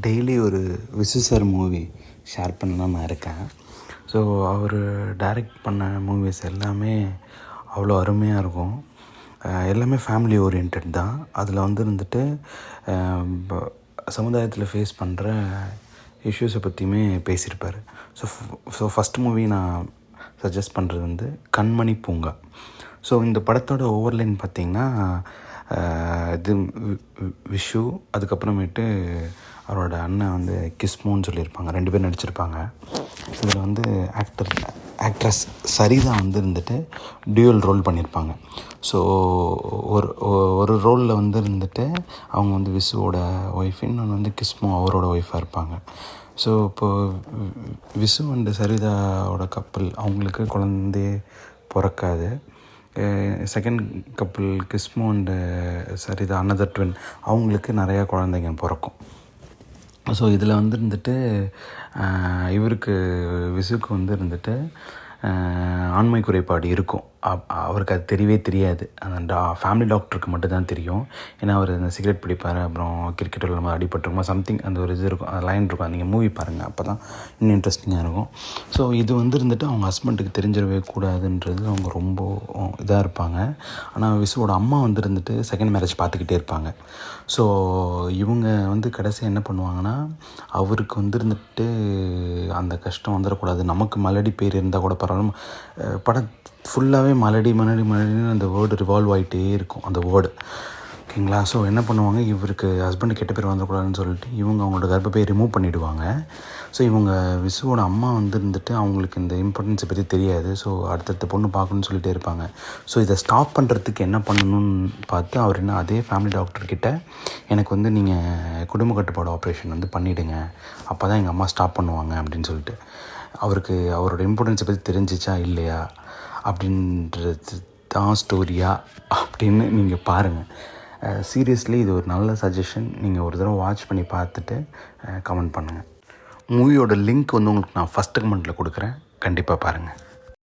Daily ஒரு Visu sir movie share பண்ணலாம் நான் இருக்கேன். ஸோ அவர் டைரக்ட் பண்ண மூவிஸ் எல்லாமே அவ்வளோ அருமையாக இருக்கும். எல்லாமே ஃபேமிலி ஓரியன்ட் தான். அதில் வந்துட்டு சமுதாயத்தில் ஃபேஸ் பண்ணுற இஷ்யூஸை பற்றியுமே பேசியிருப்பார். ஸோ ஃபஸ்ட் மூவி நான் சஜஸ்ட் பண்ணுறது கண்மணி பூங்கா. ஸோ இந்த படத்தோட ஓவர்லைன் பார்த்திங்கன்னா இது விஷு, அதுக்கப்புறமேட்டு அவரோட அண்ணன் கிஸ்மோன்னு சொல்லியிருப்பாங்க. 2 பேர் நடிச்சிருப்பாங்க. இதில் ஆக்ட்ரஸ் சரிதா இருந்துட்டு டியூவல் ரோல் பண்ணியிருப்பாங்க. ஸோ ஒரு ரோலில் அவங்க விசுவோட ஒய்ஃப், இன்னொன்று கிஸ்மோ அவரோட ஒய்ஃபாக இருப்பாங்க. ஸோ இப்போது விசு அண்டு சரிதாவோட கப்பல், அவங்களுக்கு குழந்தையே பிறக்காது. Second couple Gizmo and Saritha another twin, அவங்களுக்கு நிறையா குழந்தைங்க பிறக்கும். ஸோ இதில் இவருக்கு விசுக்கு ஆண்மை குறைபாடு இருக்கும். அவருக்கு அது தெரியவே தெரியாது. அந்த ஃபேமிலி டாக்டருக்கு மட்டும்தான் தெரியும். ஏன்னா அவர் அந்த சிகரெட் பிடிப்பார், அப்புறம் கிரிக்கெட் விளையாடும் போது அடிபட்டுருக்குமா சம்திங், அந்த ஒரு இது இருக்கும், அந்த லைன் இருக்கும். நீங்கள் மூவி பாருங்கள், அப்போ தான் இன்னும் இன்ட்ரெஸ்டிங்காக இருக்கும். ஸோ இது அவங்க ஹஸ்பண்டுக்கு தெரிஞ்சிடவே கூடாதுன்றது அவங்க ரொம்ப இதாக இருப்பாங்க. ஆனால் விசுவோட அம்மா செகண்ட் மேரேஜ் பார்த்துக்கிட்டே இருப்பாங்க. ஸோ இவங்க கடைசி என்ன பண்ணுவாங்கன்னா, அவருக்கு அந்த கஷ்டம் வந்துடக்கூடாது, நமக்கு மலடி பேர் இருந்தால் கூட பரவாயில்ல. படம் ஃபுல்லாகவே மலடின்னு அந்த வேர்டு ரிவால்வ் ஆகிட்டே இருக்கும், அந்த வேர்டு. ஓகேங்களா? ஸோ என்ன பண்ணுவாங்க, இவருக்கு ஹஸ்பண்டு கெட்ட பேர் வந்துடக்கூடாதுன்னு சொல்லிட்டு இவங்க அவங்களோட கர்ப்பப்பையை ரிமூவ் பண்ணிவிடுவாங்க. ஸோ இவங்க விசுவோட அம்மா அவங்களுக்கு இந்த இம்பார்ட்டன்ஸை பற்றி தெரியாது. ஸோ அடுத்தடுத்த பொண்ணு பார்க்கணுன்னு சொல்லிகிட்டே இருப்பாங்க. ஸோ இதை ஸ்டாப் பண்ணுறதுக்கு என்ன பண்ணணும்னு பார்த்து அவர் அதே ஃபேமிலி டாக்டர்கிட்ட எனக்கு நீங்கள் குடும்ப கட்டுப்பாடு ஆப்ரேஷன் பண்ணிவிடுங்க, அப்போ தான் எங்கள் அம்மா ஸ்டாப் பண்ணுவாங்க அப்படின்னு சொல்லிட்டு. அவருக்கு அவரோட இம்பார்ட்டன்ஸை பற்றி தெரிஞ்சிச்சா இல்லையா அப்படின்றது தான் ஸ்டோரியா அப்படின்னு நீங்கள் பாருங்கள். சீரியஸ்லி இது ஒரு நல்ல சஜஷன். நீங்கள் ஒரு தடவை வாட்ச் பண்ணி பார்த்துட்டு கமெண்ட் பண்ணுங்கள். மூவியோட லிங்க் உங்களுக்கு நான் ஃபஸ்ட்டு கமெண்ட்டில் கொடுக்குறேன், கண்டிப்பாக பாருங்கள்.